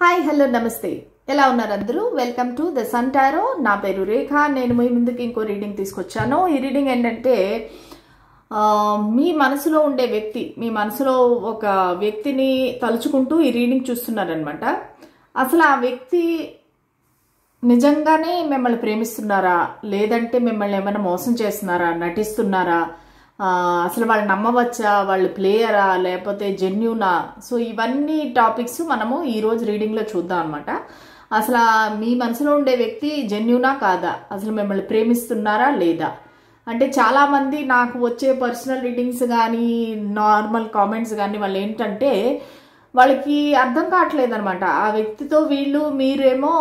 Hi hello నమస్తే ఎలా ఉన్నారు అందరూ welcome to the sun tarot నా పేరు రేఖ నేను మీ ముందుకి ఇంకో రీడింగ్ తీసుకొచ్చాను ఈ రీడింగ్ ఏంటంటే మీ మనసులో ఉండే వ్యక్తి మీ మనసులో ఒక వ్యక్తిని తలుచుకుంటూ ఈ రీడింగ్ చూస్తున్నారనమాట అసలు ఆ వ్యక్తి నిజంగానే మిమ్మల్ని ప్రేమిస్తున్నారా లేదంటే మిమ్మల్ని ఏమైనా మోసం చేస్తున్నారా నటిస్తున్నారా అసలు వాళ్ళు నమ్మవచ్చా వాళ్ళు ప్లేయరా లేకపోతే జెన్యూనా సో ఇవన్నీ టాపిక్స్ మనము ఈరోజు రీడింగ్లో చూద్దాం అనమాట అసలు మీ మనసులో ఉండే వ్యక్తి జెన్యూనా కాదా అసలు మిమ్మల్ని ప్రేమిస్తున్నారా లేదా అంటే చాలామంది నాకు వచ్చే పర్సనల్ రీడింగ్స్ కానీ నార్మల్ కామెంట్స్ కానీ వాళ్ళు ఏంటంటే వాళ్ళకి అర్థం కావట్లేదు అనమాట ఆ వ్యక్తితో వీళ్ళు మీరేమో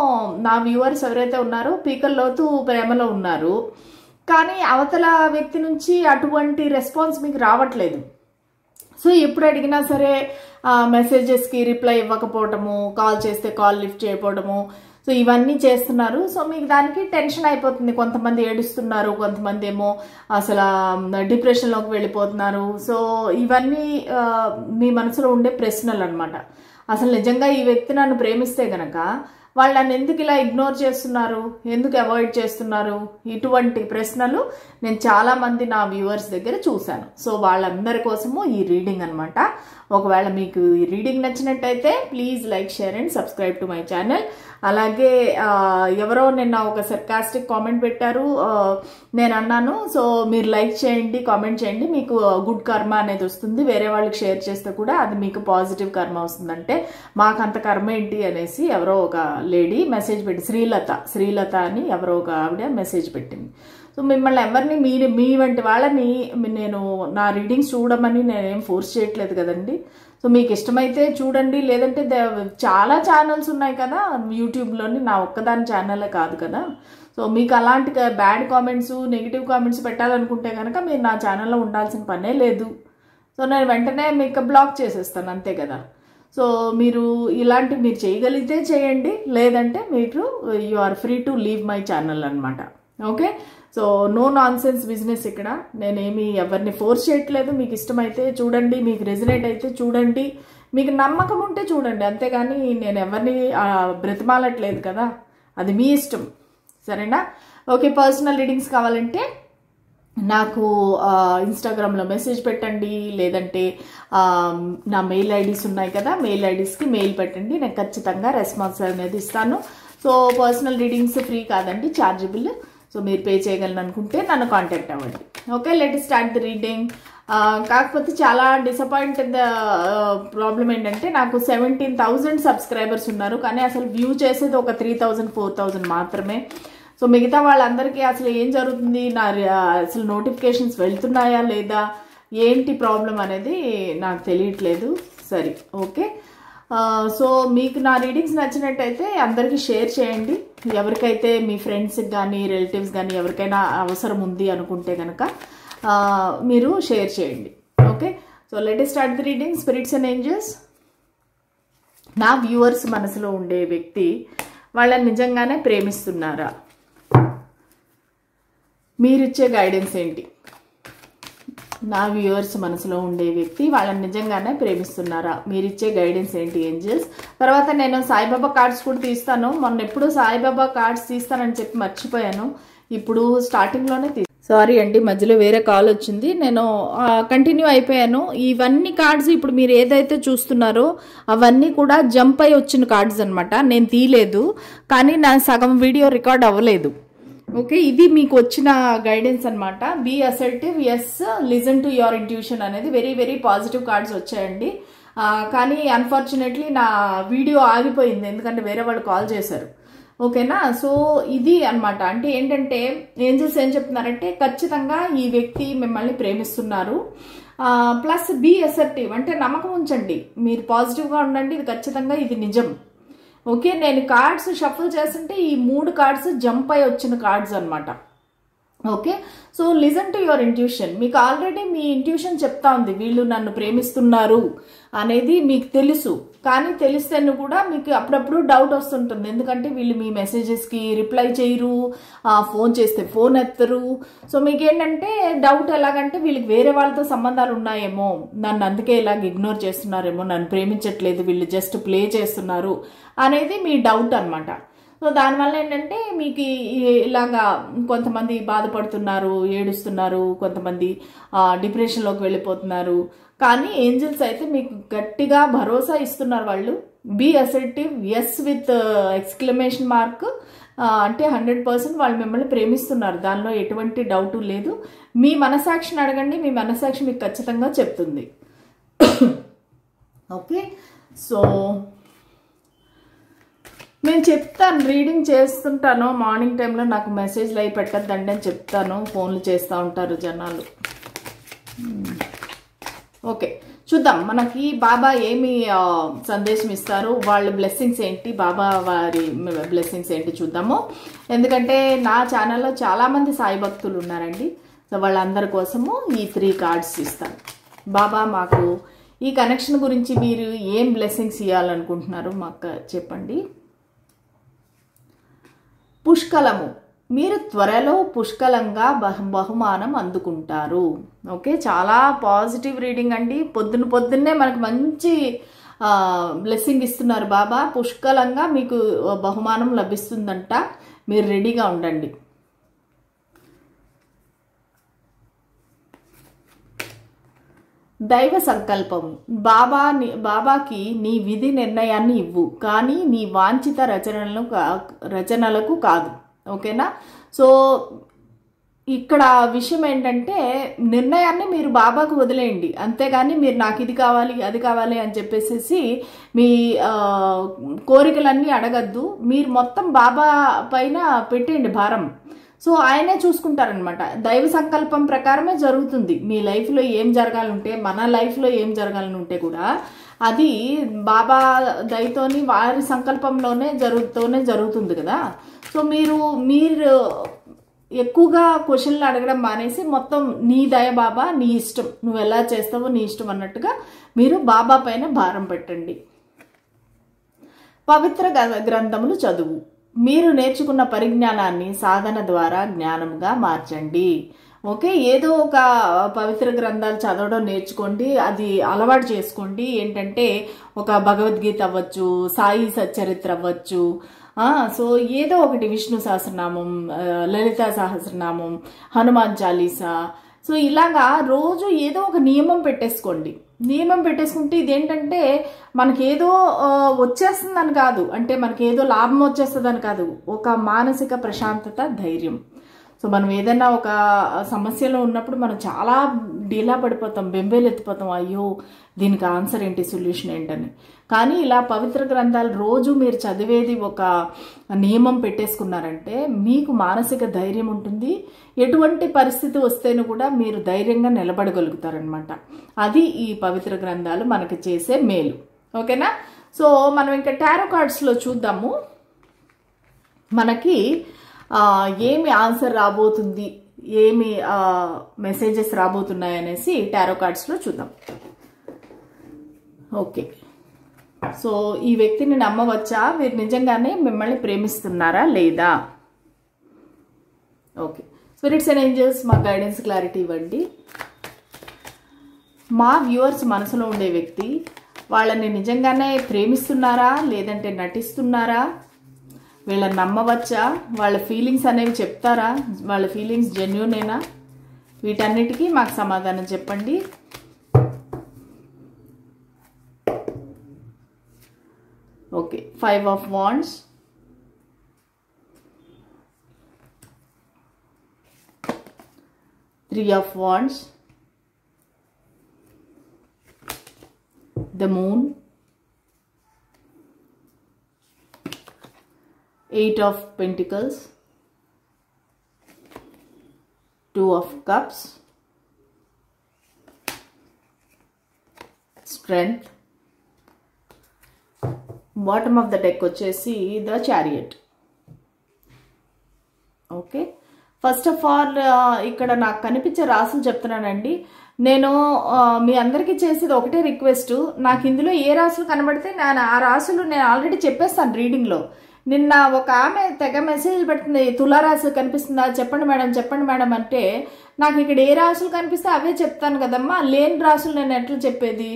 నా వ్యూవర్స్ ఎవరైతే ఉన్నారో పీకల్లోతు ప్రేమలో ఉన్నారు కానీ అవతల వ్యక్తి నుంచి అటువంటి రెస్పాన్స్ మీకు రావట్లేదు సో ఎప్పుడు అడిగినా సరే మెసేజెస్కి రిప్లై ఇవ్వకపోవటము కాల్ చేస్తే కాల్ లిఫ్ట్ చేయకపోవటము సో ఇవన్నీ చేస్తున్నారు సో మీకు దానికి టెన్షన్ అయిపోతుంది కొంతమంది ఏడుస్తున్నారు కొంతమంది ఏమో అసలు డిప్రెషన్లోకి వెళ్ళిపోతున్నారు సో ఇవన్నీ మీ మనసులో ఉండే ప్రశ్నలు అనమాట అసలు నిజంగా ఈ వ్యక్తి నన్ను ప్రేమిస్తే గనక వాళ్ళు నన్ను ఎందుకు ఇలా ఇగ్నోర్ చేస్తున్నారు ఎందుకు అవాయిడ్ చేస్తున్నారు ఇటువంటి ప్రశ్నలు నేను చాలామంది నా వ్యూవర్స్ దగ్గర చూశాను సో వాళ్ళందరి కోసము ఈ రీడింగ్ అనమాట ఒకవేళ మీకు ఈ రీడింగ్ నచ్చినట్టయితే please like share and subscribe to my channel అలాగే ఎవరో నిన్న ఒక సర్కాస్టిక్ కామెంట్ పెట్టారు నేను అన్నాను సో మీరు లైక్ చేయండి కామెంట్ చేయండి మీకు గుడ్ కర్మ అనేది వస్తుంది వేరే వాళ్ళకి షేర్ చేస్తే కూడా అది మీకు పాజిటివ్ కర్మ వస్తుందంటే మాకు అంత కర్మ ఏంటి అనేసి ఎవరో ఒక లేడీ మెసేజ్ పెట్టి శ్రీలత అని ఎవరో ఒక ఆవిడ మెసేజ్ పెట్టింది సో మిమ్మల్ని ఎవరిని మీ వంటి వాళ్ళని నేను నా రీడింగ్స్ చూడమని నేనేం ఫోర్స్ చేయట్లేదు కదండి సో మీకు ఇష్టమైతే చూడండి లేదంటే చాలా ఛానల్స్ ఉన్నాయి కదా యూట్యూబ్లోని నా ఒక్కదాని ఛానలే కాదు కదా సో మీకు అలాంటి బ్యాడ్ కామెంట్స్ నెగిటివ్ కామెంట్స్ పెట్టాలనుకుంటే కనుక మీరు నా ఛానల్లో ఉండాల్సిన పనే లేదు సో నేను వెంటనే మీకు బ్లాక్ చేసేస్తాను అంతే కదా సో మీరు ఇలాంటివి మీరు చేయగలిగితే చేయండి లేదంటే మీరు you are free to leave my channel అనమాట okay so no nonsense business ఇక్కడ నేనేమి ఎవరిని ఫోర్స్ చేయట్లేదు మీకు ఇష్టమైతే చూడండి మీకు రెజినేట్ అయితే చూడండి మీకు నమ్మకం ఉంటే చూడండి అంతేగాని నేను ఎవరిని బ్రతిమాలట్లేదు కదా అది మీ ఇష్టం సరేనా ఓకే పర్సనల్ రీడింగ్స్ కావాలంటే నాకు ఇన్స్టాగ్రామ్లో మెసేజ్ పెట్టండి లేదంటే నా మెయిల్ ఐడీస్ ఉన్నాయి కదా మెయిల్ ఐడీస్కి మెయిల్ పెట్టండి నేను ఖచ్చితంగా రెస్పాన్స్ అనేది ఇస్తాను సో పర్సనల్ రీడింగ్స్ ఫ్రీ కాదండి ఛార్జబుల్ సో మీరు పే చేయగలను అనుకుంటే నన్ను కాంటాక్ట్ అవ్వండి okay let start the reading కాకపోతే చాలా డిసప్పాయింటెడ్ ప్రాబ్లం ఏంటంటే నాకు 17,000 సబ్స్క్రైబర్స్ ఉన్నారు కానీ అసలు వ్యూ చేసేది ఒక 3,000 4,000 మాత్రమే సో మిగతా వాళ్ళందరికీ అసలు ఏం జరుగుతుంది నా అసలు నోటిఫికేషన్స్ వెళ్తున్నాయా లేదా ఏంటి ప్రాబ్లం అనేది నాకు తెలియట్లేదు సరే ఓకే సో మీకు నా రీడింగ్స్ నచ్చినట్టయితే అందరికీ షేర్ చేయండి ఎవరికైతే మీ ఫ్రెండ్స్కి కానీ రిలేటివ్స్ కానీ ఎవరికైనా అవసరం ఉంది అనుకుంటే కనుక మీరు షేర్ చేయండి okay so let start the reading spirits and angels నా వ్యూవర్స్ మనసులో ఉండే వ్యక్తి వాళ్ళని నిజంగానే ప్రేమిస్తున్నారా మీరిచ్చే గైడెన్స్ ఏంటి నా వ్యూవర్స్ మనసులో ఉండే వ్యక్తి వాళ్ళని నిజంగానే ప్రేమిస్తున్నారా మీరిచ్చే గైడెన్స్ ఏంటి ఏంజల్స్ తర్వాత నేను సాయిబాబా కార్డ్స్ కూడా తీస్తాను మొన్న ఎప్పుడు సాయిబాబా కార్డ్స్ తీస్తానని చెప్పి మర్చిపోయాను ఇప్పుడు స్టార్టింగ్లోనే సారీ అండి మధ్యలో వేరే కాల్ వచ్చింది నేను కంటిన్యూ అయిపోయాను ఇవన్నీ కార్డ్స్ ఇప్పుడు మీరు ఏదైతే చూస్తున్నారో అవన్నీ కూడా జంప్ అయి వచ్చిన కార్డ్స్ అనమాట నేను తీయలేదు కానీ నా సగం వీడియో రికార్డ్ అవ్వలేదు ఓకే ఇది మీకు వచ్చిన గైడెన్స్ అనమాట be assertive yes listen to your intuition అనేది వెరీ వెరీ పాజిటివ్ కార్డ్స్ వచ్చాయండి కానీ అన్ఫార్చునేట్లీ నా వీడియో ఆగిపోయింది ఎందుకంటే వేరే వాళ్ళు కాల్ చేశారు ఓకేనా సో ఇది అనమాట అంటే ఏంటంటే ఏంజల్స్ ఏం చెప్తున్నారంటే ఖచ్చితంగా ఈ వ్యక్తి మిమ్మల్ని ప్రేమిస్తున్నారు ప్లస్ బీ అసర్టివ్ అంటే నమ్మకం ఉంచండి మీరు పాజిటివ్గా ఉండండి ఇది ఖచ్చితంగా ఇది నిజం ఓకే నేను కార్డ్స్ షఫుల్ చేస్తుంటే ఈ 3 కార్డ్స్ జంప్ అయి వచ్చిన కార్డ్స్ అనమాట okay so listen to your intuition మీకు ఆల్రెడీ మీ ఇంట్యూషన్ చెప్తా ఉంది వీళ్ళు నన్ను ప్రేమిస్తున్నారు అనేది మీకు తెలుసు కానీ తెలిస్తేను కూడా మీకు అప్పుడప్పుడు డౌట్ వస్తుంటుంది. ఎందుకంటే వీళ్ళు మీ మెసేజెస్కి రిప్లై చేయరు, ఫోన్ చేస్తే ఫోన్ ఎత్తరు. సో మీకు ఏంటంటే డౌట్ ఎలాగంటే వీళ్ళకి వేరే వాళ్ళతో సంబంధాలు ఉన్నాయేమో, నన్ను అందుకే ఇలాగ ఇగ్నోర్ చేస్తున్నారేమో, నన్ను ప్రేమించట్లేదు, వీళ్ళు జస్ట్ ప్లే చేస్తున్నారు అనేది మీ డౌట్ అనమాట. సో దానివల్ల ఏంటంటే మీకు ఇలాగా కొంతమంది బాధపడుతున్నారు, ఏడుస్తున్నారు, కొంతమంది డిప్రెషన్లోకి వెళ్ళిపోతున్నారు. కానీ ఏంజల్స్ అయితే మీకు గట్టిగా భరోసా ఇస్తున్నారు. వాళ్ళు be assertive, yes with exclamation mark, అంటే 100% వాళ్ళు మిమ్మల్ని ప్రేమిస్తున్నారు. దానిలో ఎటువంటి డౌట్ లేదు. మీ మనసాక్షిని అడగండి, మీ మనసాక్షి మీకు ఖచ్చితంగా చెప్తుంది. ఓకే, సో నేను చెప్తాను, రీడింగ్ చేస్తుంటాను మార్నింగ్ టైంలో. నాకు మెసేజ్లు అవి పెట్టద్దండి అని చెప్తాను, ఫోన్లు చేస్తూ ఉంటారు జనాలు. ఓకే, చూద్దాం మనకి బాబా ఏమి సందేశం ఇస్తారు, వాళ్ళ బ్లెస్సింగ్స్ ఏంటి, బాబా వారి బ్లెస్సింగ్స్ ఏంటి చూద్దాము. ఎందుకంటే నా ఛానల్లో చాలామంది సాయి భక్తులు ఉన్నారండి. సో వాళ్ళందరి కోసము ఈ 3 కార్డ్స్ ఇస్తాను. బాబా మాకు ఈ కనెక్షన్ గురించి మీరు ఏం బ్లెస్సింగ్స్ ఇవ్వాలనుకుంటున్నారు మాకు చెప్పండి. పుష్కలము, మీరు త్వరలో పుష్కలంగా బహుమానం అందుకుంటారు. ఓకే, చాలా పాజిటివ్ రీడింగ్ అండి. పొద్దున్నే మనకు మంచి బ్లెస్సింగ్ ఇస్తున్నారు బాబా. పుష్కలంగా మీకు బహుమానం లభిస్తుందంట, మీరు రెడీగా ఉండండి. దైవ సంకల్పం, బాబాకి నీ విధి నిర్ణయాన్ని ఇవ్వు, కానీ నీ వాంఛిత రచనలకు కాదు. ఓకేనా? సో ఇక్కడ విషయం ఏంటంటే నిర్ణయాన్ని మీరు బాబాకు వదిలేయండి, అంతేగాని మీరు నాకు ఇది కావాలి అది కావాలి అని చెప్పేసి మీ కోరికలన్నీ అడగద్దు. మీరు మొత్తం బాబా పైన పెట్టేయండి భారం. సో ఆయనే చూసుకుంటారనమాట. దైవ సంకల్పం ప్రకారమే జరుగుతుంది. మీ లైఫ్లో ఏం జరగాలంటే, మన లైఫ్లో ఏం జరగాలనుంటే కూడా అది బాబా దయతోని వారి సంకల్పంలోనే జరుగుతుంది కదా. సో మీరు ఎక్కువగా క్వశ్చన్లు అడగడం మానేసి మొత్తం నీ దయ బాబా, నీ ఇష్టం, నువ్వు ఎలా చేస్తావో నీ ఇష్టం అన్నట్టుగా మీరు బాబా పైన భారం పెట్టండి. పవిత్ర గ్రంథములు చదువు, మీరు నేర్చుకున్న పరిజ్ఞానాన్ని సాధన ద్వారా జ్ఞానంగా మార్చండి. ఓకే, ఏదో ఒక పవిత్ర గ్రంథాలు చదవడం నేర్చుకోండి, అది అలవాటు చేసుకోండి. ఏంటంటే ఒక భగవద్గీత అవ్వచ్చు, సాయి సచ్చరిత్ర అవ్వచ్చు, సో ఏదో ఒకటి, విష్ణు సహస్రనామం, లలితా సహస్రనామం, హనుమాన్ చాలీసా. సో ఇలాగా రోజు ఏదో ఒక నియమం పెట్టేసుకోండి. నియమం పెట్టేసుకుంటే ఇదేంటంటే మనకేదో వచ్చేస్తుందని కాదు, అంటే మనకేదో లాభం వచ్చేస్తుందని కాదు, ఒక మానసిక ప్రశాంతత, ధైర్యం. సో మనం ఏదైనా ఒక సమస్యలో ఉన్నప్పుడు మనం చాలా డీలా పడిపోతాం, బెంబేలు ఎత్తిపోతాం, అయ్యో దీనికి ఆన్సర్ ఏంటి, సొల్యూషన్ ఏంటని. కానీ ఇలా పవిత్ర గ్రంథాలు రోజు మీరు చదివేది ఒక నియమం పెట్టేసుకున్నారంటే మీకు మానసిక ధైర్యం ఉంటుంది. ఎటువంటి పరిస్థితి వస్తేను కూడా మీరు ధైర్యంగా నిలబడగలుగుతారనమాట. అది ఈ పవిత్ర గ్రంథాలు మనకి చేసే మేలు. ఓకేనా? సో మనం ఇంకా టారో కార్డ్స్లో చూద్దాము మనకి ఏమి ఆన్సర్ రాబోతుంది, ఏమి మెసేజెస్ రాబోతున్నాయి అనేసి టారో కార్డ్స్లో చూద్దాం. ఓకే, సో ఈ వ్యక్తిని నమ్మవచ్చా, వీరు నిజంగానే మిమ్మల్ని ప్రేమిస్తున్నారా లేదా? ఓకే, స్పిరిట్స్ అండ్ ఏంజల్స్ మా గైడెన్స్ క్లారిటీ ఇవ్వండి. మా వ్యూవర్స్ మనసులో ఉండే వ్యక్తి వాళ్ళని నిజంగానే ప్రేమిస్తున్నారా లేదంటే నటిస్తున్నారా, వీళ్ళని నమ్మవచ్చా, వాళ్ళ ఫీలింగ్స్ అనేవి చెప్తారా, వాళ్ళ ఫీలింగ్స్ జెన్యూనేనా, వీటన్నిటికీ మాకు సమాధానం చెప్పండి. Okay, 5 of Wands, Three of Wands, the Moon, 8 of Pentacles, 2 of Cups, Strength. Bottom of the deck వచ్చేసి the chariot. Okay, first of all ఇక్కడ నాకు కనిపించే రాసులు చెప్తున్నానండి. నేను మీ అందరికీ చేసేది ఒకటే రిక్వెస్ట్, నాకు ఇందులో ఏ రాసులు కనబడితే నేను ఆ రాసులు నేను ఆల్రెడీ చెప్పేస్తాను రీడింగ్లో. నిన్న ఒక ఆమె తెగ మెసేజ్ పెడుతుంది, తులారాశి కనిపిస్తుందా చెప్పండి మేడం అంటే, నాకు ఇక్కడ ఏ రాసులు కనిపిస్తే అవే చెప్తాను కదమ్మా, లేని రాసులు నేను ఎట్లా చెప్పేది?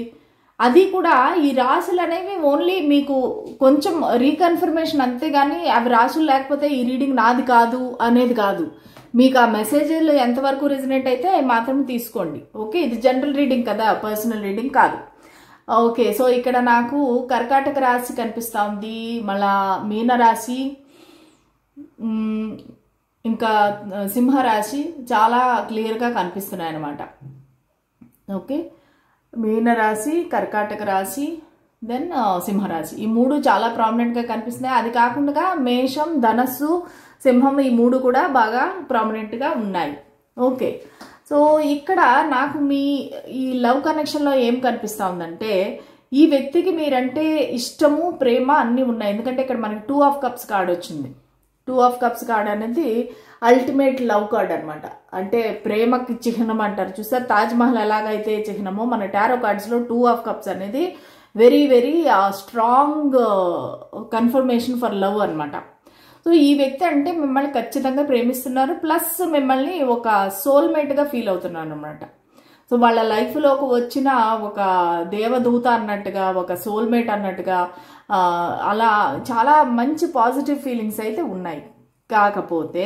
అది కూడా ఈ రాసులు అనేవి ఓన్లీ మీకు కొంచెం రీకన్ఫర్మేషన్ అంతేగాని అవి రాసులు లేకపోతే ఈ రీడింగ్ నాది కాదు అనేది కాదు. మీకు ఆ మెసేజ్లు ఎంతవరకు రెజనేట్ అయితే మాత్రం తీసుకోండి. ఓకే, ఇది జనరల్ రీడింగ్ కదా, పర్సనల్ రీడింగ్ కాదు. ఓకే, సో ఇక్కడ నాకు కర్కాటక రాశి కనిపిస్తూ ఉంది, మళ్ళా మీనరాశి, ఇంకా సింహరాశి చాలా క్లియర్గా కనిపిస్తున్నాయి అన్నమాట. ఓకే, మీనరాశి, కర్కాటక రాశి, దెన్ సింహరాశి, ఈ మూడు చాలా ప్రామినెంట్గా కనిపిస్తున్నాయి. అది కాకుండా మేషం, ధనస్సు, సింహం, ఈ మూడు కూడా బాగా ప్రామినెంట్గా ఉన్నాయి. ఓకే, సో ఇక్కడ నాకు మీ ఈ లవ్ కనెక్షన్లో ఏం కనిపిస్తూ ఉందంటే, ఈ వ్యక్తికి మీరంటే ఇష్టము, ప్రేమ అన్నీ ఉన్నాయి. ఎందుకంటే ఇక్కడ మనకి 2 ఆఫ్ కప్స్ కార్డ్ వచ్చింది. 2 ఆఫ్ కప్స్ కార్డ్ అనేది అల్టిమేట్ లవ్ కార్డ్ అనమాట. అంటే ప్రేమకి చిహ్నం అంటారు చూసారు, తాజ్మహల్ ఎలాగైతే చిహ్నమో మన టారో కార్డ్స్లో 2 ఆఫ్ కప్స్ అనేది very very strong confirmation for love అనమాట. సో ఈ వ్యక్తి అంటే మిమ్మల్ని ఖచ్చితంగా ప్రేమిస్తున్నారు, ప్లస్ మిమ్మల్ని ఒక సోల్మేట్గా ఫీల్ అవుతున్నారు అనమాట. సో వాళ్ళ లైఫ్లోకి వచ్చిన ఒక దేవదూత అన్నట్టుగా, ఒక సోల్మేట్ అన్నట్టుగా, అలా చాలా మంచి పాజిటివ్ ఫీలింగ్స్ అయితే ఉన్నాయి. కాకపోతే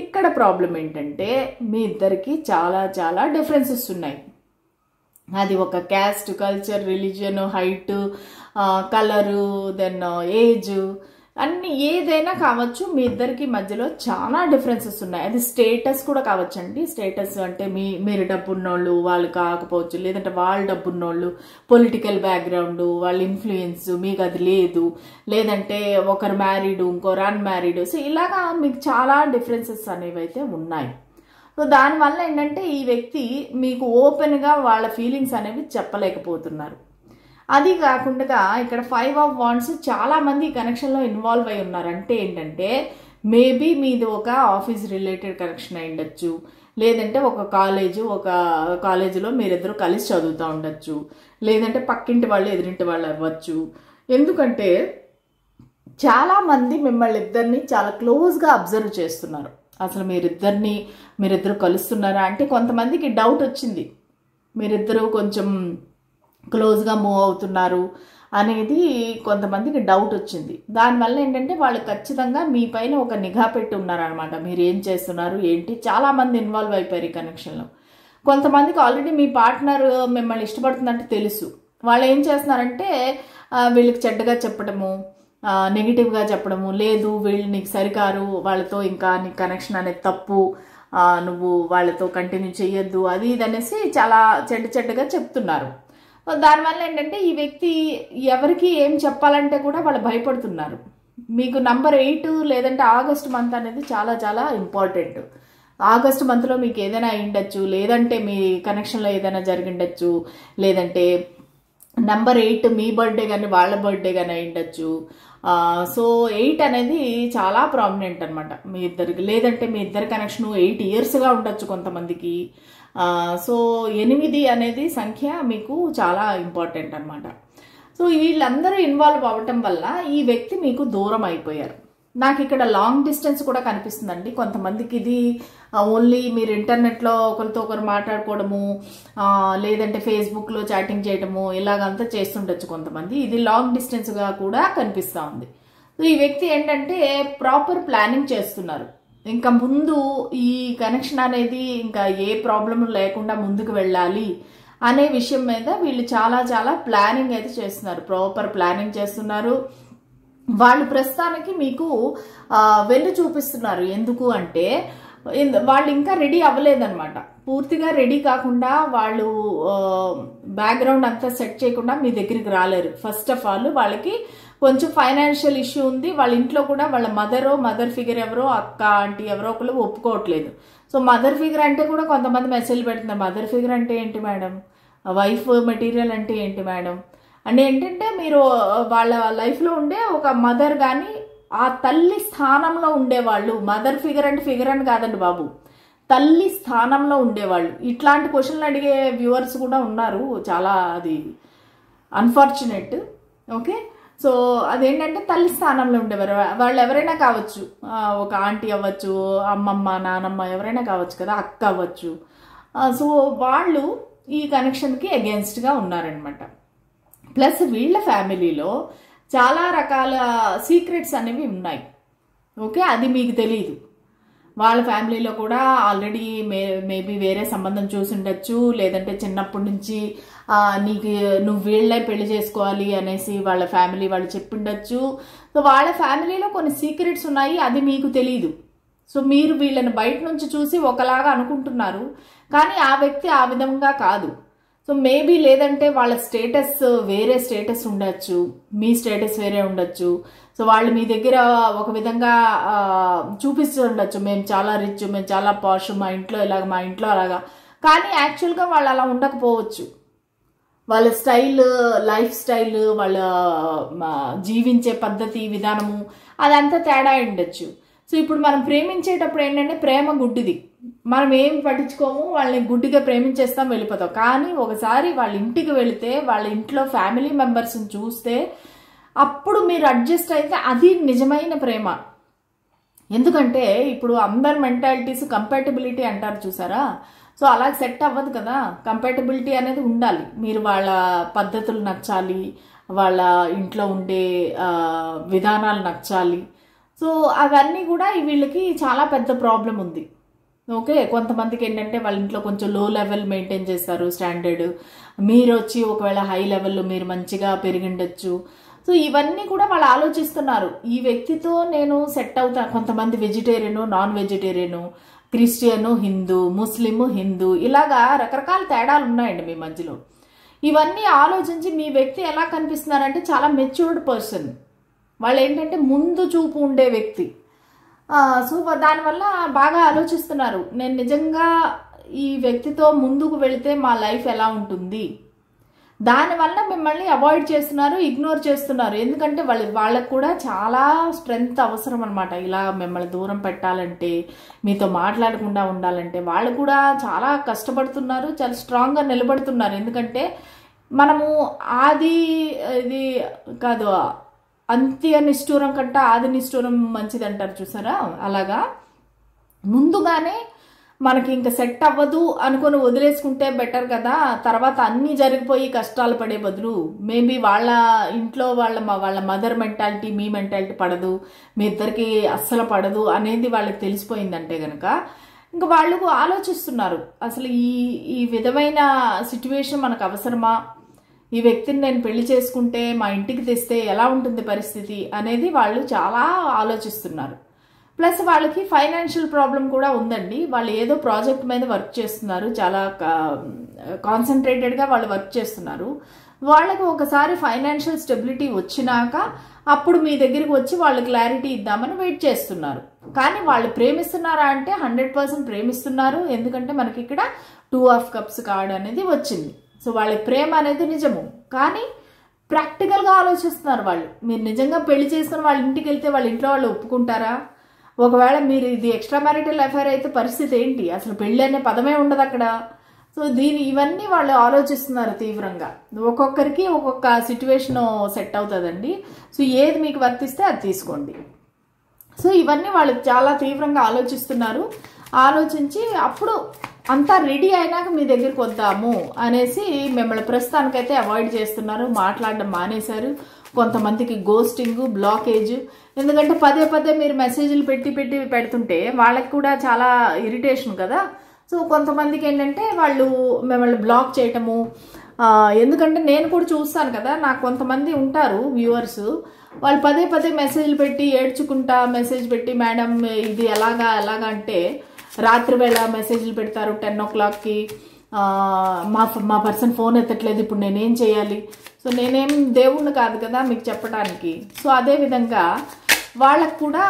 ఇక్కడ ప్రాబ్లం ఏంటంటే మీ ఇద్దరికి చాలా చాలా డిఫరెన్సెస్ ఉన్నాయి. అది ఒక caste, culture, religion, height, colour, then age, అన్ని ఏదైనా కావచ్చు, మీ ఇద్దరికి మధ్యలో చాలా డిఫరెన్సెస్ ఉన్నాయి. అది స్టేటస్ కూడా కావచ్చండి. స్టేటస్ అంటే మీరు డబ్బున్నోళ్ళు, వాళ్ళు కాకపోవచ్చు, లేదంటే వాళ్ళు డబ్బున్నోళ్ళు, పొలిటికల్ బ్యాక్గ్రౌండ్, వాళ్ళ ఇన్ఫ్లుయెన్స్, మీకు అది లేదు, లేదంటే ఒకరు మ్యారీడ్, ఇంకోరు అన్మ్యారీడ్. సో ఇలాగా మీకు చాలా డిఫరెన్సెస్ అనేవి అయితే ఉన్నాయి. సో దానివల్ల ఏంటంటే ఈ వ్యక్తి మీకు ఓపెన్గా వాళ్ళ ఫీలింగ్స్ అనేవి చెప్పలేకపోతున్నారు. అది కాకుండా ఇక్కడ 5 ఆఫ్ వాండ్స్ చాలా మంది ఈ కనెక్షన్లో ఇన్వాల్వ్ అయి ఉన్నారు. అంటే ఏంటంటే మేబీ మీది ఒక ఆఫీస్ రిలేటెడ్ కనెక్షన్ అయి ఉండొచ్చు, లేదంటే ఒక కాలేజీలో మీరిద్దరూ కలిసి చదువుతూ ఉండొచ్చు, లేదంటే పక్కింటి వాళ్ళు ఎదురింటి వాళ్ళు అవ్వచ్చు. ఎందుకంటే చాలా మంది మిమ్మల్ని ఇద్దరిని చాలా క్లోజ్గా అబ్జర్వ్ చేస్తున్నారు. అసలు మీరిద్దరు కలుస్తున్నారా అంటే కొంతమందికి డౌట్ వచ్చింది, మీరిద్దరూ కొంచెం క్లోజ్గా మూవ్ అవుతున్నారు అనేది కొంతమందికి డౌట్ వచ్చింది. దానివల్ల ఏంటంటే వాళ్ళు ఖచ్చితంగా మీ పైన ఒక నిఘా పెట్టి ఉన్నారనమాట. మీరు ఏం చేస్తున్నారు ఏంటి, చాలామంది ఇన్వాల్వ్ అయిపోయారు ఈ కనెక్షన్లో. కొంతమందికి ఆల్రెడీ మీ పార్ట్నర్ మిమ్మల్ని ఇష్టపడుతుందంటే తెలుసు. వాళ్ళు ఏం చేస్తున్నారంటే వీళ్ళకి చెడ్డగా చెప్పడము, నెగిటివ్గా చెప్పడము, లేదు వీళ్ళు నీకు సరికారు, వాళ్ళతో ఇంకా నీ కనెక్షన్ అనేది తప్పు, నువ్వు వాళ్ళతో కంటిన్యూ చేయొద్దు, అది ఇది అనేసి చాలా చెడ్డగా చెప్తున్నారు. దానివల్ల ఏంటంటే ఈ వ్యక్తి ఎవరికి ఏం చెప్పాలంటే కూడా వాళ్ళు భయపడుతున్నారు. మీకు నంబర్ 8 లేదంటే ఆగస్ట్ మంత్ అనేది చాలా చాలా ఇంపార్టెంట్. ఆగస్ట్ మంత్లో మీకు ఏదైనా అయ్యుండొచ్చు, లేదంటే మీ కనెక్షన్లో ఏదైనా జరిగిండొచ్చు, లేదంటే నంబర్ 8 మీ బర్త్డే కానీ వాళ్ళ బర్త్డే కానీ అయ్యుండొచ్చు. సో 8 అనేది చాలా ప్రామినెంట్ అనమాట మీ ఇద్దరికి. లేదంటే మీ ఇద్దరి కనెక్షన్ 8 ఇయర్స్గా ఉండొచ్చు కొంతమందికి. సో 8 అనేది సంఖ్య మీకు చాలా ఇంపార్టెంట్ అనమాట. సో వీళ్ళందరూ ఇన్వాల్వ్ అవ్వటం వల్ల ఈ వ్యక్తి మీకు దూరం అయిపోయారు. నాకు ఇక్కడ లాంగ్ డిస్టెన్స్ కూడా కనిపిస్తుందండి. కొంతమందికి ఇది ఓన్లీ మీరు ఇంటర్నెట్లో ఒకరితో ఒకరు మాట్లాడుకోవడము, లేదంటే ఫేస్బుక్లో చాటింగ్ చేయడము, ఇలాగంతా చేస్తుండొచ్చు కొంతమంది. ఇది లాంగ్ డిస్టెన్స్గా కూడా కనిపిస్తూ ఉంది. సో ఈ వ్యక్తి ఏంటంటే ప్రాపర్ ప్లానింగ్ చేస్తున్నారు. ఇంకా ముందు ఈ కనెక్షన్ అనేది ఇంకా ఏ ప్రాబ్లం లేకుండా ముందుకు వెళ్ళాలి అనే విషయం మీద వీళ్ళు చాలా చాలా ప్లానింగ్ అయితే చేస్తున్నారు, ప్రాపర్ ప్లానింగ్ చేస్తున్నారు. వాళ్ళు ప్రస్తుతానికి మీకు వెన్ను చూపిస్తున్నారు. ఎందుకు అంటే వాళ్ళు ఇంకా రెడీ అవ్వలేదన్నమాట. పూర్తిగా రెడీ కాకుండా వాళ్ళు బ్యాక్గ్రౌండ్ అంతా సెట్ చేయకుండా మీ దగ్గరికి రాలేరు. ఫస్ట్ ఆఫ్ ఆల్ వాళ్ళకి కొంచెం ఫైనాన్షియల్ ఇష్యూ ఉంది. వాళ్ళ ఇంట్లో కూడా వాళ్ళ మదర్ ఫిగర్ ఎవరో, అక్క ఆంటీ ఎవరో ఒకళ్ళు ఒప్పుకోవట్లేదు. సో మదర్ ఫిగర్ అంటే కూడా కొంతమంది మెసేజ్ పెడుతున్నారు, మదర్ ఫిగర్ అంటే ఏంటి మేడం, వైఫ్ మెటీరియల్ అంటే ఏంటి మేడం అంటే ఏంటంటే మీరు వాళ్ళ లైఫ్లో ఉండే ఒక మదర్ కానీ ఆ తల్లి స్థానంలో ఉండేవాళ్ళు. మదర్ ఫిగర్ అంటే ఫిగర్ అని కాదండి బాబు, తల్లి స్థానంలో ఉండేవాళ్ళు. ఇట్లాంటి క్వశ్చన్లు అడిగే వ్యూవర్స్ కూడా ఉన్నారు, చాలా అది అన్ఫార్చునేట్. ఓకే, సో అదేంటంటే తల్లి స్థానంలో ఉండేవారు. వాళ్ళు ఎవరైనా కావచ్చు, ఒక ఆంటీ అవ్వచ్చు, అమ్మమ్మ, నానమ్మ, ఎవరైనా కావచ్చు కదా, అక్క అవ్వచ్చు. సో వాళ్ళు ఈ కనెక్షన్కి అగేన్స్ట్గా ఉన్నారనమాట. ప్లస్ వీళ్ళ ఫ్యామిలీలో చాలా రకాల సీక్రెట్స్ అనేవి ఉన్నాయి. ఓకే, అది మీకు తెలియదు. వాళ్ళ ఫ్యామిలీలో కూడా ఆల్రెడీ మేబీ వేరే సంబంధం చూసి ఉండొచ్చు, లేదంటే చిన్నప్పటి నుంచి నువ్వు వీళ్ళే పెళ్లి చేసుకోవాలి అనేసి వాళ్ళ ఫ్యామిలీ వాళ్ళు చెప్పిండొచ్చు. సో వాళ్ళ ఫ్యామిలీలో కొన్ని సీక్రెట్స్ ఉన్నాయి, అది మీకు తెలియదు. సో మీరు వీళ్ళని బయట నుంచి చూసి ఒకలాగా అనుకుంటున్నారు, కానీ ఆ వ్యక్తి ఆ విధంగా కాదు. సో మేబీ లేదంటే వాళ్ళ స్టేటస్ వేరే స్టేటస్ ఉండొచ్చు, మీ స్టేటస్ వేరే ఉండొచ్చు. సో వాళ్ళు మీ దగ్గర ఒక విధంగా చూపిస్తూ ఉండొచ్చు, మేము చాలా రిచ్, మేము చాలా పాష్, మా ఇంట్లో ఇలాగ, మా ఇంట్లో అలాగా. కానీ యాక్చువల్గా వాళ్ళు అలా ఉండకపోవచ్చు. వాళ్ళ స్టైల్, లైఫ్ స్టైల్, వాళ్ళ జీవించే పద్ధతి, విధానము అదంతా తేడా ఉండొచ్చు. సో ఇప్పుడు మనం ప్రేమించేటప్పుడు ఏంటంటే ప్రేమ గుడ్డిది, మనం ఏం పట్టించుకోము, వాళ్ళని గుడ్డిగా ప్రేమించేస్తాం, వెళ్ళిపోతాం. కానీ ఒకసారి వాళ్ళ ఇంటికి వెళితే, వాళ్ళ ఇంట్లో ఫ్యామిలీ మెంబర్స్ని చూస్తే, అప్పుడు మీరు అడ్జస్ట్ అయితే అది నిజమైన ప్రేమ. ఎందుకంటే ఇప్పుడు అందరి మెంటాలిటీస్ కంపాటబిలిటీ అంటారు చూసారా, సో అలా సెట్ అవ్వదు కదా. కంపాటబిలిటీ అనేది ఉండాలి. మీరు వాళ్ళ పద్ధతులు నచ్చాలి, వాళ్ళ ఇంట్లో ఉండే విధానాలు నచ్చాలి. సో అవన్నీ కూడా వీళ్ళకి చాలా పెద్ద ప్రాబ్లం ఉంది. ఓకే, కొంతమందికి ఏంటంటే వాళ్ళ ఇంట్లో కొంచెం లో లెవెల్ మెయింటైన్ చేస్తారు స్టాండర్డ్, మీరు వచ్చి ఒకవేళ హై లెవెల్లో మీరు మంచిగా పెరిగిండొచ్చు. సో ఇవన్నీ కూడా వాళ్ళు ఆలోచిస్తున్నారు, ఈ వ్యక్తితో నేను సెట్ అవుతా. కొంతమంది vegetarian, non vegetarian, Christian, Hindu, Muslim, Hindu, ఇలాగా రకరకాల తేడాలు ఉన్నాయండి మీ మధ్యలో. ఇవన్నీ ఆలోచించి మీ వ్యక్తి ఎలా కనిపిస్తున్నారంటే చాలా మెచ్యూర్డ్ పర్సన్. వాళ్ళు ఏంటంటే ముందు చూపు ఉండే వ్యక్తి. సో దానివల్ల బాగా ఆలోచిస్తున్నారు, నేను నిజంగా ఈ వ్యక్తితో ముందుకు వెళితే మా లైఫ్ ఎలా ఉంటుంది. దానివల్ల మిమ్మల్ని అవాయిడ్ చేస్తున్నారు, ఇగ్నోర్ చేస్తున్నారు. ఎందుకంటే వాళ్ళకు కూడా చాలా స్ట్రెంగ్త్ అవసరం అనమాట. ఇలా మిమ్మల్ని దూరం పెట్టాలంటే, మీతో మాట్లాడకుండా ఉండాలంటే వాళ్ళు కూడా చాలా కష్టపడుతున్నారు, చాలా స్ట్రాంగ్గా నిలబడుతున్నారు. ఎందుకంటే మనము ఇది కాదు, అంత్య నిష్ఠూరం కంటే ఆది నిష్ఠూరం మంచిది అంటారు చూసారా, అలాగా ముందుగానే మనకి ఇంకా సెట్ అవ్వదు అనుకొని వదిలేసుకుంటే బెటర్ కదా. తర్వాత అన్నీ జరిగిపోయి కష్టాలు పడే బదులు, మేబీ వాళ్ళ ఇంట్లో వాళ్ళ మదర్ మెంటాలిటీ మీ మెంటాలిటీ పడదు, మీ ఇద్దరికి అస్సలు పడదు అనేది వాళ్ళకి తెలిసిపోయిందంటే కనుక ఇంకా వాళ్ళు ఆలోచిస్తున్నారు, అసలు ఈ విధమైన సిచ్యువేషన్ మనకు అవసరమా, ఈ వ్యక్తిని నేను పెళ్లి చేసుకుంటే మా ఇంటికి తెస్తే ఎలా ఉంటుంది పరిస్థితి అనేది వాళ్ళు చాలా ఆలోచిస్తున్నారు. ప్లస్ వాళ్ళకి ఫైనాన్షియల్ ప్రాబ్లం కూడా ఉందండి. వాళ్ళు ఏదో ప్రాజెక్ట్ మీద వర్క్ చేస్తున్నారు, చాలా కాన్సన్ట్రేటెడ్గా వాళ్ళు వర్క్ చేస్తున్నారు. వాళ్ళకి ఒకసారి ఫైనాన్షియల్ స్టెబిలిటీ వచ్చినాక అప్పుడు మీ దగ్గరికి వచ్చి వాళ్ళు క్లారిటీ ఇద్దామని వెయిట్ చేస్తున్నారు. కానీ వాళ్ళు ప్రేమిస్తున్నారా అంటే 100% ప్రేమిస్తున్నారు. ఎందుకంటే మనకి ఇక్కడ 2 of Cups కార్డ్ అనేది వచ్చింది. సో వాళ్ళ ప్రేమ అనేది నిజము, కానీ ప్రాక్టికల్గా ఆలోచిస్తున్నారు వాళ్ళు. మీరు నిజంగా పెళ్లి చేసుకుని వాళ్ళ ఇంటికి వెళ్తే వాళ్ళ ఇంట్లో వాళ్ళు ఒప్పుకుంటారా? ఒకవేళ మీరు ఇది ఎక్స్ట్రా మ్యారిటల్ అఫైర్ అయితే పరిస్థితి ఏంటి? అసలు పెళ్ళి అనే పదమే ఉండదు అక్కడ. సో ఇవన్నీ వాళ్ళు ఆలోచిస్తున్నారు తీవ్రంగా. ఒక్కొక్కరికి ఒక్కొక్క సిచ్యువేషన్ సెట్ అవుతుందండి. సో ఏది మీకు వర్తిస్తే అది తీసుకోండి. సో ఇవన్నీ వాళ్ళు చాలా తీవ్రంగా ఆలోచిస్తున్నారు. ఆలోచించి అప్పుడు అంతా రెడీ అయినాక మీ దగ్గరికి వద్దాము అనేసి మిమ్మల్ని ప్రస్తుతానికైతే అవాయిడ్ చేస్తున్నారు, మాట్లాడడం మానేశారు. కొంతమందికి గోస్టింగ్, బ్లాకేజ్. ఎందుకంటే పదే మీరు మెసేజ్లు పెడుతుంటే వాళ్ళకి కూడా చాలా ఇరిటేషన్ కదా. సో కొంతమందికి ఏంటంటే వాళ్ళు మిమ్మల్ని బ్లాక్ చేయటము. ఎందుకంటే నేను కూడా చూస్తాను కదా, నాకు కొంతమంది ఉంటారు వ్యూవర్స్, వాళ్ళు పదే మెసేజ్లు పెట్టి ఏడ్చుకుంటా మెసేజ్ పెట్టి, మేడం ఇది ఎలాగా అంటే రాత్రి వేళ మెసేజ్లు పెడతారు 10 o'clockకి, మా పర్సన్ ఫోన్ ఎత్తట్లేదు, ఇప్పుడు నేనేం చేయాలి? సో నేనేం దేవుణ్ణి కాదు కదా మీకు చెప్పడానికి. సో అదేవిధంగా వాళ్ళకు కూడా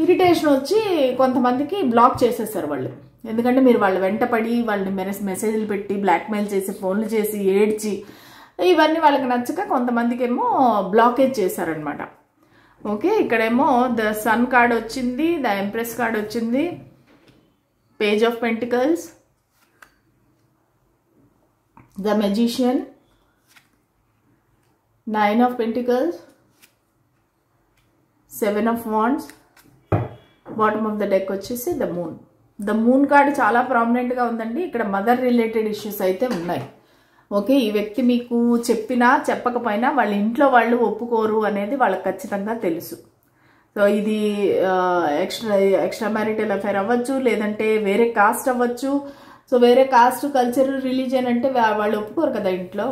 ఇరిటేషన్ వచ్చి కొంతమందికి బ్లాక్ చేసేస్తారు వాళ్ళు. ఎందుకంటే మీరు వాళ్ళ వెంటపడి వాళ్ళని మెసేజ్లు పెట్టి బ్లాక్మెయిల్ చేసి, ఫోన్లు చేసి, ఏడ్చి, ఇవన్నీ వాళ్ళకి నచ్చక కొంతమందికి ఏమో బ్లాకేజ్ చేశారనమాట. ఓకే, ఇక్కడేమో ద సన్ కార్డ్ వచ్చింది, ద ఎంప్రెస్ కార్డ్ వచ్చింది. Page of Pentacles, the Magician, 9 of Pentacles, 7 of Wands, bottom of the deck వచ్చేసి the moon. The moon card చాలా ప్రామినెంట్గా ఉందండి. ఇక్కడ మదర్ రిలేటెడ్ ఇష్యూస్ అయితే ఉన్నాయి. ఓకే, ఈ వ్యక్తి మీకు చెప్పినా చెప్పకపోయినా వాళ్ళ ఇంట్లో వాళ్ళు ఒప్పుకోరు అనేది వాళ్ళకి ఖచ్చితంగా తెలుసు. సో ఇది ఎక్స్ట్రా మ్యారిటల్ అఫైర్ అవ్వచ్చు, లేదంటే వేరే కాస్ట్ అవ్వచ్చు. సో వేరే కాస్ట్, కల్చర్, రిలీజియన్ అంటే వాళ్ళు ఒప్పుకోరు కదా ఇంట్లో.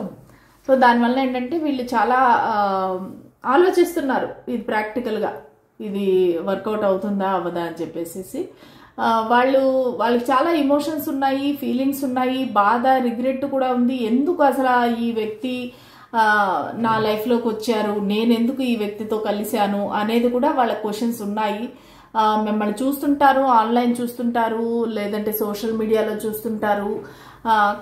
సో దానివల్ల ఏంటంటే వీళ్ళు చాలా ఆలోచిస్తున్నారు ఇది ప్రాక్టికల్గా, ఇది వర్కౌట్ అవుతుందా అవ్వదా అని చెప్పేసి. వాళ్ళకి చాలా ఎమోషన్స్ ఉన్నాయి, ఫీలింగ్స్ ఉన్నాయి, బాధ, రిగ్రెట్ కూడా ఉంది. ఎందుకు అసలు ఈ వ్యక్తి నా లైఫ్లోకి వచ్చారు, నేను ఎందుకు ఈ వ్యక్తితో కలిశాను అనేది కూడా వాళ్ళ క్వశ్చన్స్ ఉన్నాయి. మిమ్మల్ని చూస్తుంటారు, ఆన్లైన్ చూస్తుంటారు, లేదంటే సోషల్ మీడియాలో చూస్తుంటారు.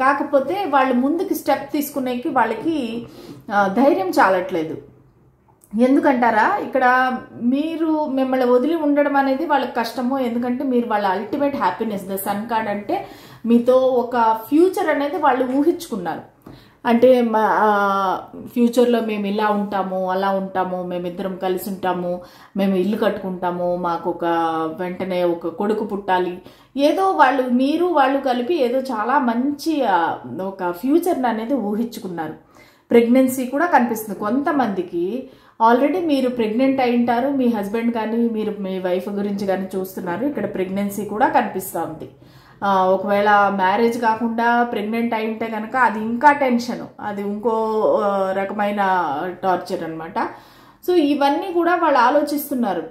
కాకపోతే వాళ్ళు ముందుకు స్టెప్ తీసుకునేకి వాళ్ళకి ధైర్యం చాలట్లేదు. ఎందుకంటారా, ఇక్కడ మీరు మిమ్మల్ని వదిలి ఉండడం అనేది వాళ్ళకి కష్టమో. ఎందుకంటే మీరు వాళ్ళ ultimate happiness, the sun card అంటే మీతో ఒక ఫ్యూచర్ అనేది వాళ్ళు ఊహించుకున్నారు. అంటే ఫ్యూచర్లో మేము ఇలా ఉంటాము, అలా ఉంటాము, మేమిద్దరం కలిసి ఉంటాము, మేము ఇల్లు కట్టుకుంటాము, మాకు వెంటనే ఒక కొడుకు పుట్టాలి, ఏదో మీరు వాళ్ళు కలిపి ఏదో చాలా మంచి ఒక ఫ్యూచర్ని అనేది ఊహించుకున్నారు. ప్రెగ్నెన్సీ కూడా కనిపిస్తుంది కొంతమందికి. ఆల్రెడీ మీరు ప్రెగ్నెంట్ అయి ఉంటారు, మీ హస్బెండ్ కానీ మీరు మీ వైఫ్ గురించి కానీ చూస్తున్నారు. ఇక్కడ ప్రెగ్నెన్సీ కూడా కనిపిస్తూ ఉంది. ఒకవేళ మ్యారేజ్ కాకుండా ప్రెగ్నెంట్ అయి ఉంటే కనుక అది ఇంకా టెన్షన్, అది ఇంకో రకమైన టార్చర్ అనమాట. సో ఇవన్నీ కూడా వాళ్ళు ఆలోచిస్తున్నారు,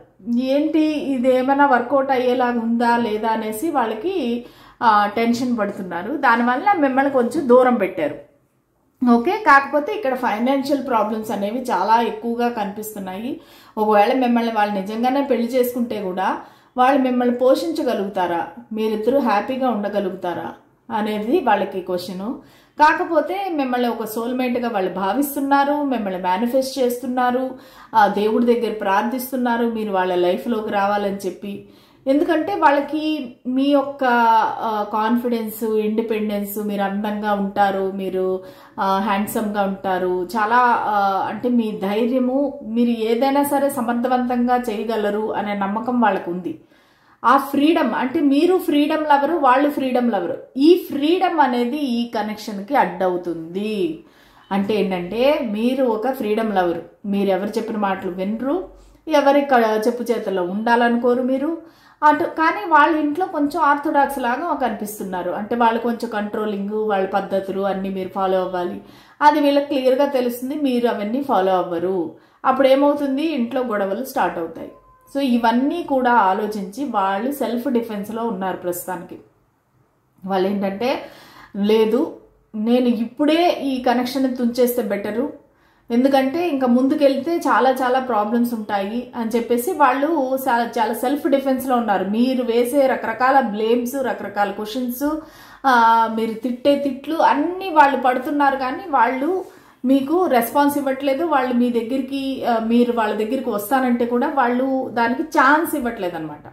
ఏంటి ఇది ఏమైనా వర్కౌట్ అయ్యేలాగా ఉందా లేదా అనేసి వాళ్ళకి టెన్షన్ పడుతున్నారు. దానివల్ల మిమ్మల్ని కొంచెం దూరం పెట్టారు. ఓకే, కాకపోతే ఇక్కడ ఫైనాన్షియల్ ప్రాబ్లమ్స్ అనేవి చాలా ఎక్కువగా కనిపిస్తున్నాయి. ఒకవేళ మిమ్మల్ని వాళ్ళు నిజంగానే పెళ్లి చేసుకుంటే కూడా వాళ్ళు మిమ్మల్ని పోషించగలుగుతారా, మీరిద్దరూ హ్యాపీగా ఉండగలుగుతారా అనేది వాళ్ళకి క్వశ్చను. కాకపోతే మిమ్మల్ని ఒక సోల్మేట్గా వాళ్ళు భావిస్తున్నారు, మిమ్మల్ని మేనిఫెస్ట్ చేస్తున్నారు, దేవుడి దగ్గర ప్రార్థిస్తున్నారు మీరు వాళ్ళ లైఫ్లోకి రావాలని చెప్పి. ఎందుకంటే వాళ్ళకి మీ యొక్క కాన్ఫిడెన్స్, ఇండిపెండెన్స్, మీరు అందంగా ఉంటారు, మీరు హ్యాండ్సమ్గా ఉంటారు, చాలా అంటే మీ ధైర్యము, మీరు ఏదైనా సరే సమర్థవంతంగా చేయగలరు అనే నమ్మకం వాళ్ళకు ఉంది. ఆ ఫ్రీడమ్ అంటే మీరు ఫ్రీడమ్ లవరు, వాళ్ళు ఫ్రీడమ్ లవరు. ఈ ఫ్రీడమ్ అనేది ఈ కనెక్షన్కి అడ్డవుతుంది. అంటే ఏంటంటే మీరు ఒక ఫ్రీడమ్ లవరు, మీరు ఎవరు చెప్పిన మాటలు వినరు, ఎవరి చెప్పు చేతుల్లో ఉండాలనుకోరు మీరు. కానీ వాళ్ళ ఇంట్లో కొంచెం ఆర్థోడాక్స్ లాగా కనిపిస్తున్నారు. అంటే వాళ్ళు కొంచెం కంట్రోలింగ్, వాళ్ళ పద్ధతులు అన్నీ మీరు ఫాలో అవ్వాలి, అది వీళ్ళకి క్లియర్గా తెలుస్తుంది. మీరు అవన్నీ ఫాలో అవ్వరు, అప్పుడు ఏమవుతుంది, ఇంట్లో గొడవలు స్టార్ట్ అవుతాయి. సో ఇవన్నీ కూడా ఆలోచించి వాళ్ళు సెల్ఫ్ డిఫెన్స్లో ఉన్నారు ప్రస్తుతానికి. వాళ్ళు ఏంటంటే లేదు, నేను ఇప్పుడే ఈ కనెక్షన్ తుంచేస్తే బెటరు, ఎందుకంటే ఇంకా ముందుకెళ్తే చాలా చాలా ప్రాబ్లమ్స్ ఉంటాయి అని చెప్పేసి వాళ్ళు చాలా సెల్ఫ్ డిఫెన్స్లో ఉన్నారు. మీరు వేసే రకరకాల బ్లేమ్స్, రకరకాల క్వశ్చన్స్, మీరు తిట్టే తిట్లు అన్నీ వాళ్ళు పడుతున్నారు. కానీ వాళ్ళు మీకు రెస్పాన్స్ ఇవ్వట్లేదు. వాళ్ళు మీ దగ్గరికి, మీరు వాళ్ళ దగ్గరికి వస్తానంటే కూడా వాళ్ళు దానికి ఛాన్స్ ఇవ్వట్లేదు అనమాట.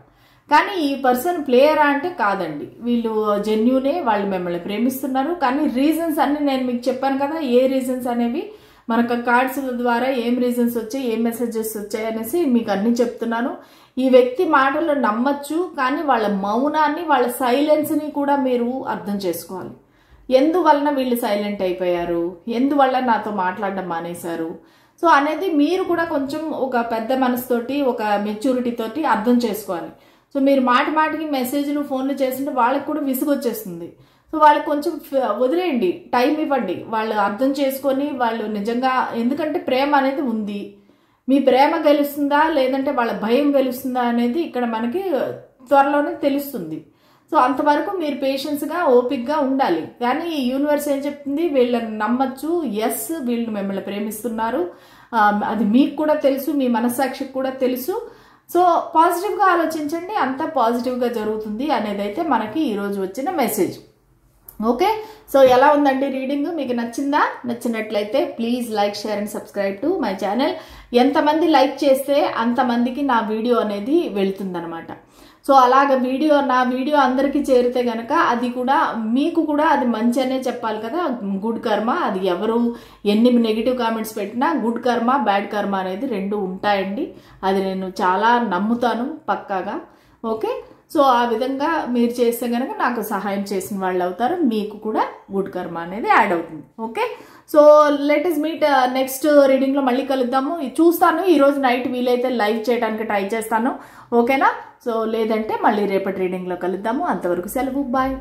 కానీ ఈ పర్సన్ ప్లేయరా అంటే కాదండి, వీళ్ళు జెన్యూనే, వాళ్ళు మిమ్మల్ని ప్రేమిస్తున్నారు. కానీ రీజన్స్ అన్ని నేను మీకు చెప్పాను కదా, ఏ రీజన్స్ అనేవి మనకు కార్డ్స్ ద్వారా ఏం రీజన్స్ వచ్చాయి, ఏం మెసేజెస్ వచ్చాయి అనేసి మీకు అన్ని చెప్తున్నాను. ఈ వ్యక్తి మాటలు నమ్మచ్చు, కానీ వాళ్ళ మౌనాన్ని, వాళ్ళ సైలెన్స్ని కూడా మీరు అర్థం చేసుకోవాలి. ఎందువలన వీళ్ళు సైలెంట్ అయిపోయారు, ఎందువల్ల నాతో మాట్లాడడం మానేశారు, సో అనేది మీరు కూడా కొంచెం ఒక పెద్ద మనసుతోటి, ఒక మెచ్యూరిటీ తోటి అర్థం చేసుకోవాలి. సో మీరు మాటికి మెసేజ్లు, ఫోన్లు చేస్తుంటే వాళ్ళకి కూడా విసుగొచ్చేస్తుంది. సో వాళ్ళకి కొంచెం వదిలేయండి, టైం ఇవ్వండి, వాళ్ళు అర్థం చేసుకొని వాళ్ళు నిజంగా, ఎందుకంటే ప్రేమ అనేది ఉంది, మీ ప్రేమ గెలుస్తుందా లేదంటే వాళ్ళ భయం గెలుస్తుందా అనేది ఇక్కడ మనకి త్వరలోనే తెలుస్తుంది. సో అంతవరకు మీరు పేషెన్స్గా, ఓపిక్గా ఉండాలి. కానీ యూనివర్స్ ఏం చెప్తుంది, వీళ్ళని నమ్మచ్చు, ఎస్ వీళ్ళు మిమ్మల్ని ప్రేమిస్తున్నారు, అది మీకు కూడా తెలుసు, మీ మనస్సాక్షికి కూడా తెలుసు. సో పాజిటివ్గా ఆలోచించండి, అంతా పాజిటివ్గా జరుగుతుంది అనేది అయితే మనకి ఈరోజు వచ్చిన మెసేజ్. ఓకే, సో ఎలా ఉందండి రీడింగ్, మీకు నచ్చిందా? నచ్చినట్లయితే please like, share and subscribe to my channel. ఎంతమంది లైక్ చేస్తే అంతమందికి నా వీడియో అనేది వెళ్తుందనమాట. సో అలాగ నా వీడియో అందరికీ చేరితే కనుక అది కూడా మీకు కూడా అది మంచి అనే చెప్పాలి కదా, గుడ్ కర్మ. అది ఎవరు ఎన్ని నెగిటివ్ కామెంట్స్ పెట్టినా గుడ్ కర్మ బ్యాడ్ కర్మ అనేది రెండు ఉంటాయండి. అది నేను చాలా నమ్ముతాను పక్కాగా. ఓకే, సో ఆ విధంగా మీరు చేస్తే కనుక నాకు సహాయం చేసిన వాళ్ళు అవుతారు, మీకు కూడా గుడ్ కర్మ అనేది యాడ్ అవుతుంది. Okay, so let us meet next రీడింగ్లో మళ్ళీ కలుద్దాము. చూస్తాను, ఈరోజు నైట్ వీలైతే లైవ్ చేయడానికి ట్రై చేస్తాను. ఓకేనా? సో లేదంటే మళ్ళీ రేపటి రీడింగ్లో కలుద్దాము. అంతవరకు సెలవు, బాయ్.